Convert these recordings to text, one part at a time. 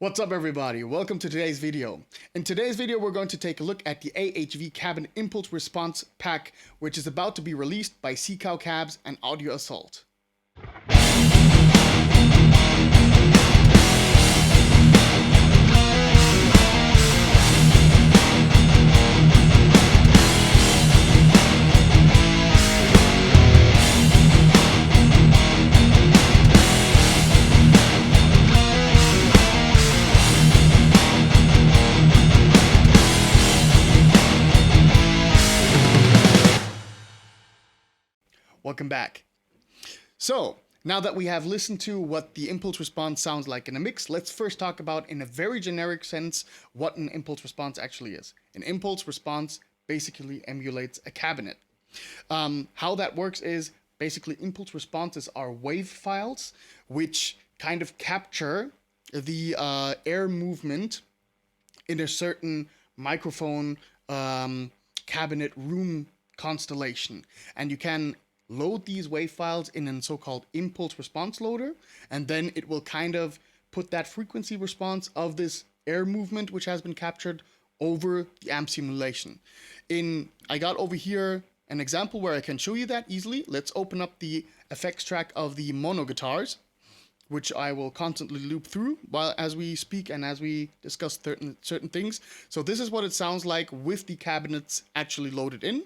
What's up everybody, welcome to today's video. In today's video we're going to take a look at the AHV Cabin Impulse-Reponse pack, which is about to be released by Seacow Cabs and Audio Assault. Welcome back. So, now that we have listened to what the impulse response sounds like in a mix, let's first talk about, in a very generic sense, what an impulse response actually is. An impulse response basically emulates a cabinet. How that works is, basically impulse responses are wave files which kind of capture the air movement in a certain microphone cabinet room constellation. And you can load these wave files in a so-called impulse response loader, and then it will kind of put that frequency response of this air movement which has been captured over the amp simulation. I got over here an example where I can show you that easily. Let's open up the effects track of the mono guitars, which I will constantly loop through while as we speak and as we discuss certain things. So this is what it sounds like with the cabinets actually loaded in.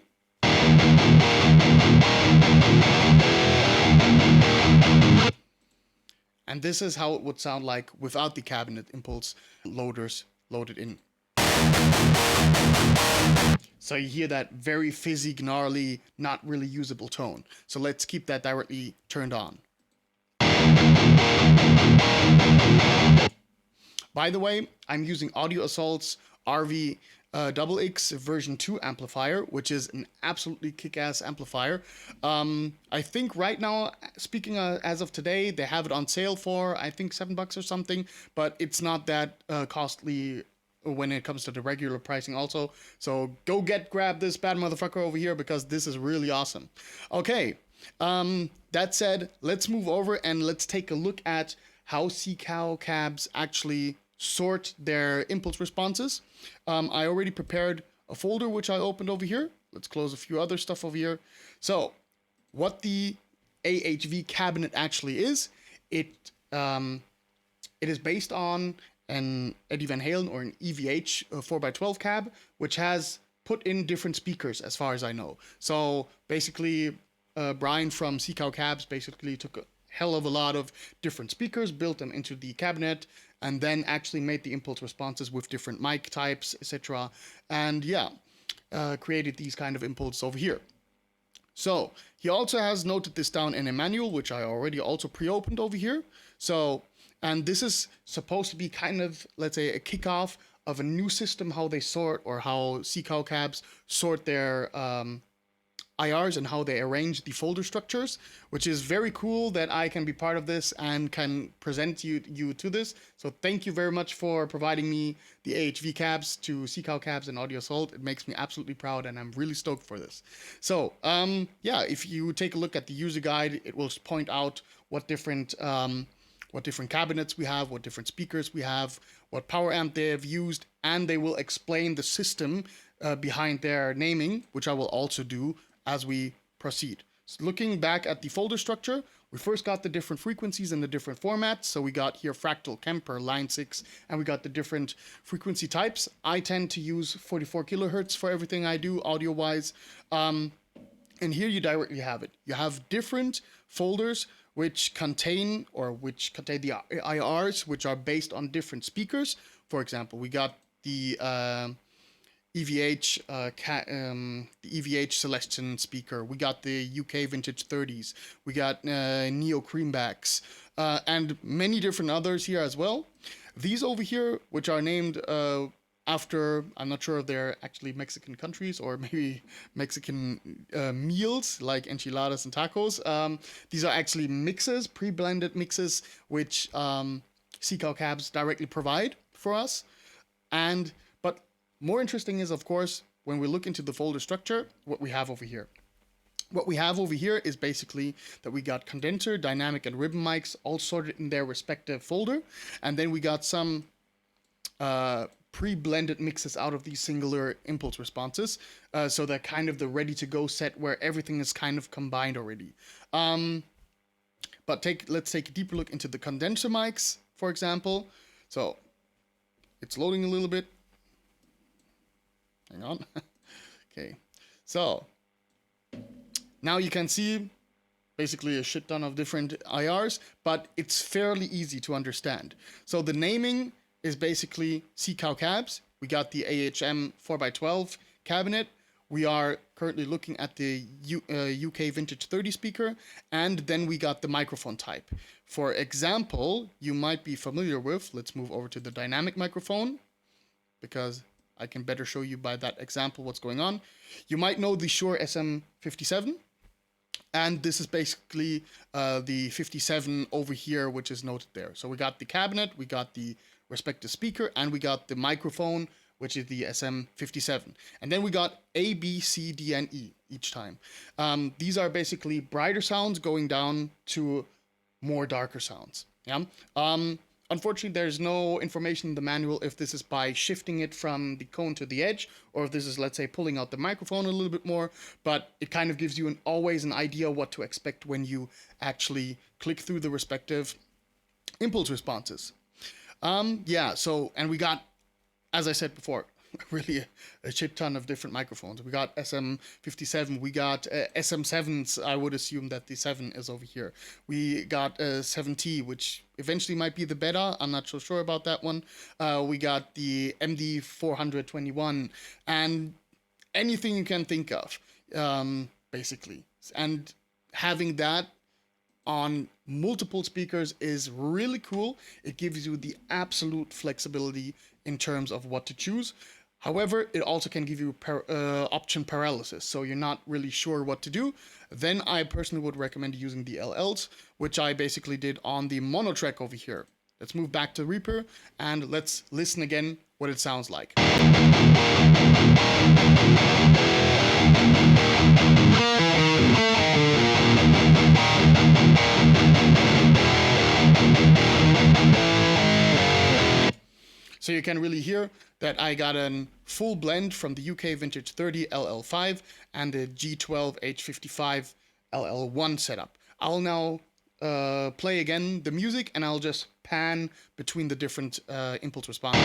And this is how it would sound like without the cabinet impulse loaders loaded in. So you hear that very fizzy, gnarly, not really usable tone. So let's keep that directly turned on. By the way, I'm using Audio Assault's RV XX version 2 amplifier, which is an absolutely kick-ass amplifier. I think right now, speaking as of today, they have it on sale for, I think, $7 or something, but it's not that costly when it comes to the regular pricing also. So go grab this bad motherfucker over here because this is really awesome. Okay, that said, let's move over and let's take a look at how Seacow Cabs actually sort their impulse responses. I already prepared a folder which I opened over here. Let's close a few other stuff over here. So what the AHV cabinet actually is, it is based on an Eddie Van Halen or an EVH 4x12 cab, which has put in different speakers as far as I know. So basically Brian from Seacow Cabs basically took a hell of a lot of different speakers, built them into the cabinet, and then actually made the impulse responses with different mic types, etc. And yeah, created these kind of impulses over here. So he also has noted this down in a manual, which I already also pre-opened over here. So, and this is supposed to be kind of, let's say, a kickoff of a new system, how they sort, or how Seacow Cabs sort their IRs and how they arrange the folder structures, which is very cool that I can be part of this and can present you to this. So thank you very much for providing me the AHV cabs to Seacow Cabs and Audio Assault. It makes me absolutely proud and I'm really stoked for this. So yeah, if you take a look at the user guide, it will point out what different cabinets we have, what different speakers we have, what power amp they have used, and they will explain the system behind their naming, which I will also do as we proceed. So looking back at the folder structure, we first got the different frequencies and the different formats. So we got here Fractal, Kemper, Line 6, and we got the different frequency types. I tend to use 44 kilohertz for everything I do audio-wise. And here you directly have it. You have different folders which contain the IRs, which are based on different speakers. For example, we got the EVH Celestion speaker. We got the UK Vintage 30s. We got Neo Creambacks and many different others here as well. These over here, which are named after, I'm not sure if they're actually Mexican countries or maybe Mexican meals like enchiladas and tacos. These are actually mixes, pre-blended mixes, which Seacow Cabs directly provide for us. But more interesting is, of course, when we look into the folder structure, what we have over here. What we have over here is basically that we got condenser, dynamic, and ribbon mics all sorted in their respective folder. And then we got some pre-blended mixes out of these singular impulse responses. So they're kind of the ready-to-go set where everything is kind of combined already. But let's take a deeper look into the condenser mics, for example. So it's loading a little bit. Hang on. Okay. So now you can see basically a shit ton of different IRs, but it's fairly easy to understand. So the naming is basically Seacow Cabs. We got the AHM 4x12 cabinet. We are currently looking at the UK Vintage 30 speaker, and then we got the microphone type. For example, you might be familiar with, let's move over to the dynamic microphone, because I can better show you by that example what's going on. You might know the Shure SM57, and this is basically the 57 over here, which is noted there. So we got the cabinet, we got the respective speaker, and we got the microphone, which is the SM57. And then we got A, B, C, D, and E each time. These are basically brighter sounds going down to more darker sounds. Yeah. Unfortunately, there's no information in the manual if this is by shifting it from the cone to the edge, or if this is, let's say, pulling out the microphone a little bit more, but it kind of gives you always an idea what to expect when you actually click through the respective impulse responses. Yeah, so, and we got, as I said before, really a shit ton of different microphones. We got SM57, we got SM7s, I would assume that the 7 is over here. We got 7T, which eventually might be the beta, I'm not so sure about that one. We got the MD421, and anything you can think of, basically. And having that on multiple speakers is really cool. It gives you the absolute flexibility in terms of what to choose. However, it also can give you option paralysis, so you're not really sure what to do. Then I personally would recommend using the LLs, which I basically did on the mono track over here. Let's move back to Reaper and let's listen again what it sounds like. So you can really hear that I got a full blend from the UK Vintage 30 LL5 and the G12 H55 LL1 setup. I'll now play again the music and I'll just pan between the different impulse responses.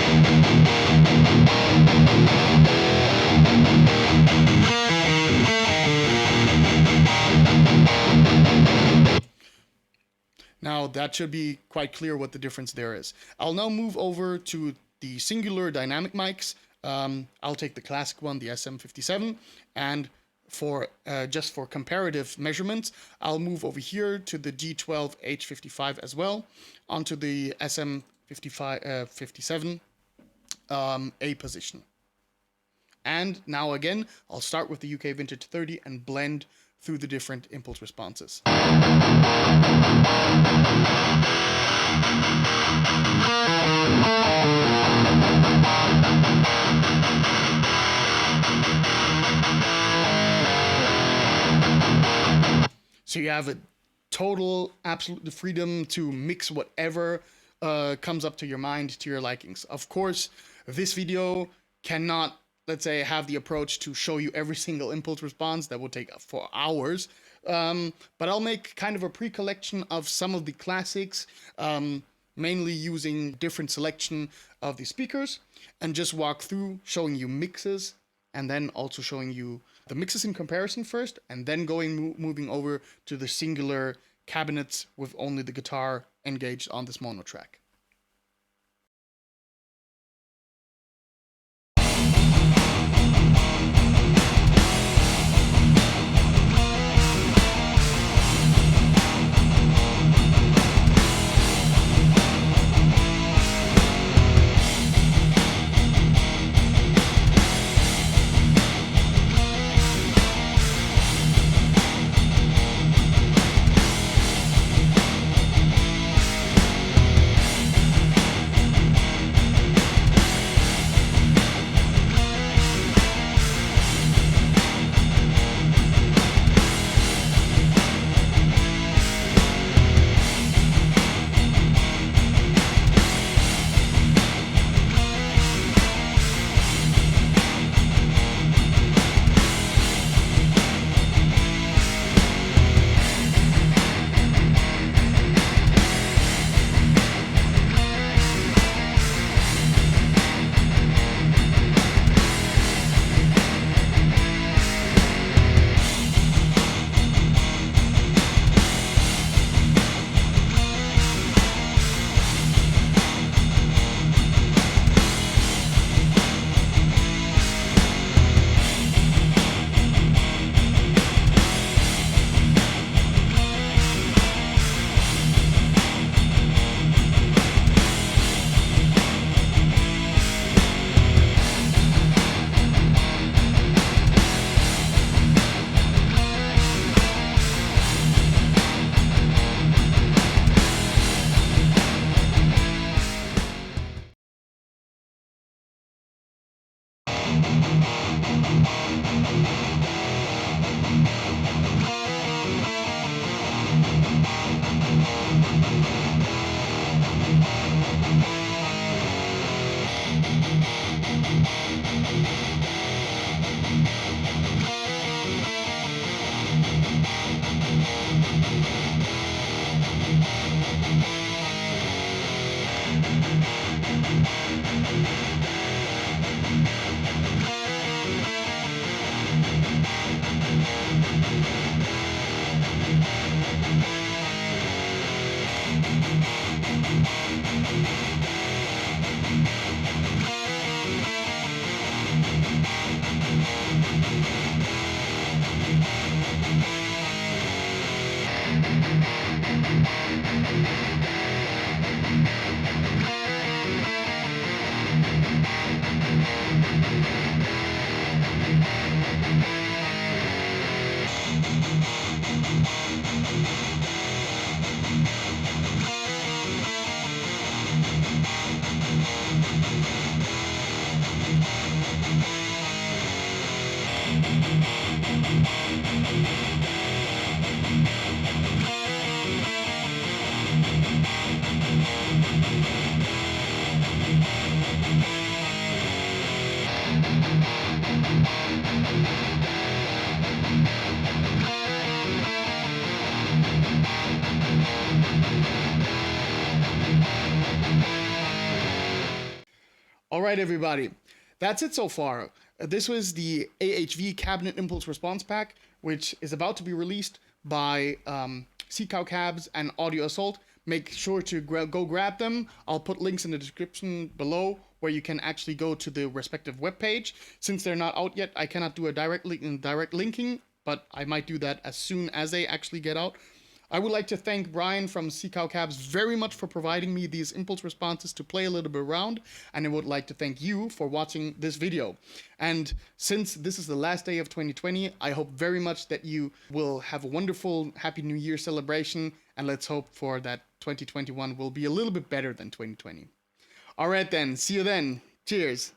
Now that should be quite clear what the difference there is. I'll now move over to the singular dynamic mics. I'll take the classic one, the SM57, and for just for comparative measurements, I'll move over here to the G12 H55 as well, onto the SM57 A position. And now again, I'll start with the UK Vintage 30 and blend through the different impulse responses. So you have a total, absolute freedom to mix whatever comes up to your mind, to your likings. Of course, this video cannot, let's say, have the approach to show you every single impulse response. That would take 4 hours. But I'll make kind of a pre-collection of some of the classics, mainly using different selection of the speakers, and just walk through showing you mixes, and then also showing you the mixes in comparison first, and then moving over to the singular cabinets with only the guitar engaged on this mono track. All right, everybody. That's it so far. This was the AHV Cabinet Impulse Response Pack, which is about to be released by Seacow Cabs and Audio Assault. Make sure to go grab them. I'll put links in the description below where you can actually go to the respective webpage. Since they're not out yet, I cannot do a direct linking, but I might do that as soon as they actually get out. I would like to thank Brian from Seacow Cabs very much for providing me these impulse responses to play a little bit around, and I would like to thank you for watching this video. And since this is the last day of 2020, I hope very much that you will have a wonderful Happy New Year celebration, and let's hope for that 2021 will be a little bit better than 2020. All right then, see you then. Cheers.